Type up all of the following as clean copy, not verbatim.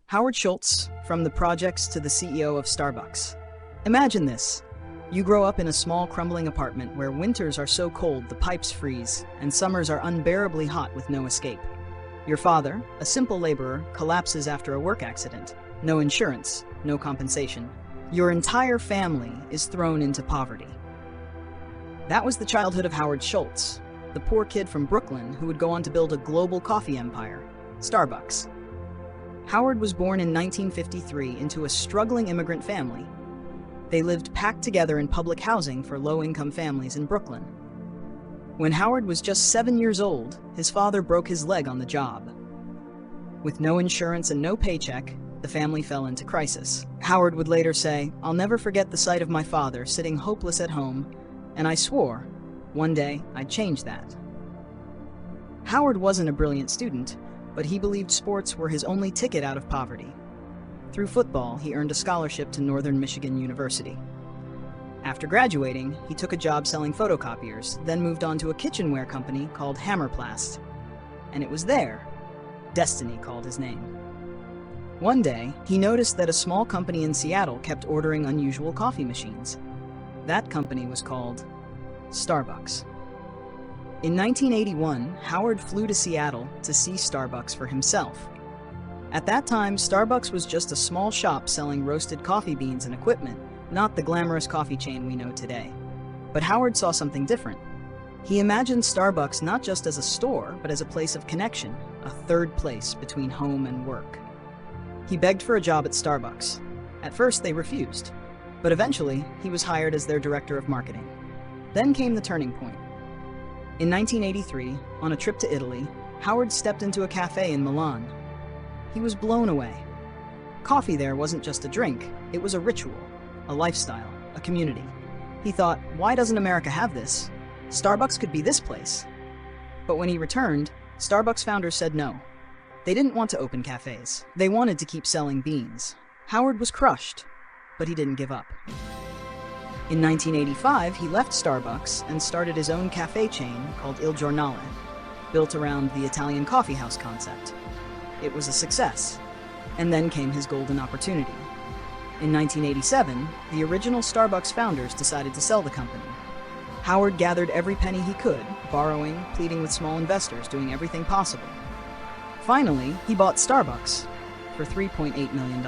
Howard Schultz, from the projects to the CEO of Starbucks. Imagine this. You grow up in a small, crumbling apartment where winters are so cold the pipes freeze and summers are unbearably hot with no escape. Your father, a simple laborer, collapses after a work accident. No insurance, no compensation. Your entire family is thrown into poverty. That was the childhood of Howard Schultz, the poor kid from Brooklyn who would go on to build a global coffee empire, Starbucks. Howard was born in 1953 into a struggling immigrant family. They lived packed together in public housing for low-income families in Brooklyn. When Howard was just 7 years old, his father broke his leg on the job. With no insurance and no paycheck, the family fell into crisis. Howard would later say, "I'll never forget the sight of my father sitting hopeless at home, and I swore, one day I'd change that." Howard wasn't a brilliant student, but he believed sports were his only ticket out of poverty. Through football, he earned a scholarship to Northern Michigan University. After graduating, he took a job selling photocopiers, then moved on to a kitchenware company called Hammerplast. And it was there destiny called his name. One day, he noticed that a small company in Seattle kept ordering unusual coffee machines. That company was called Starbucks. In 1981, Howard flew to Seattle to see Starbucks for himself. At that time, Starbucks was just a small shop selling roasted coffee beans and equipment, not the glamorous coffee chain we know today. But Howard saw something different. He imagined Starbucks not just as a store, but as a place of connection, a third place between home and work. He begged for a job at Starbucks. At first, they refused, but eventually, he was hired as their director of marketing. Then came the turning point. In 1983, on a trip to Italy, Howard stepped into a cafe in Milan. He was blown away. Coffee there wasn't just a drink, it was a ritual, a lifestyle, a community. He thought, why doesn't America have this? Starbucks could be this place. But when he returned, Starbucks founders said no. They didn't want to open cafes. They wanted to keep selling beans. Howard was crushed, but he didn't give up. In 1985, he left Starbucks and started his own cafe chain called Il Giornale, built around the Italian coffeehouse concept. It was a success, and then came his golden opportunity. In 1987, the original Starbucks founders decided to sell the company. Howard gathered every penny he could, borrowing, pleading with small investors, doing everything possible. Finally, he bought Starbucks for $3.8 million.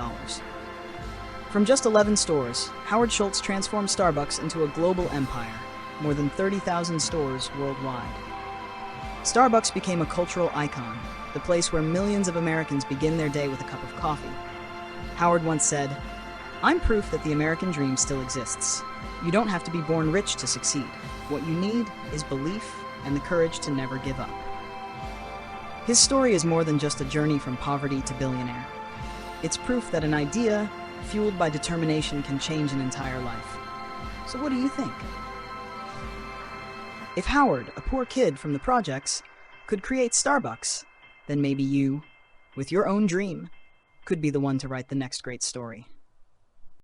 From just 11 stores, Howard Schultz transformed Starbucks into a global empire, more than 30,000 stores worldwide. Starbucks became a cultural icon, the place where millions of Americans begin their day with a cup of coffee. Howard once said, "I'm proof that the American dream still exists. You don't have to be born rich to succeed. What you need is belief and the courage to never give up." His story is more than just a journey from poverty to billionaire. It's proof that an idea, fueled by determination, can change an entire life. So what do you think? If Howard, a poor kid from the projects, could create Starbucks, then maybe you, with your own dream, could be the one to write the next great story.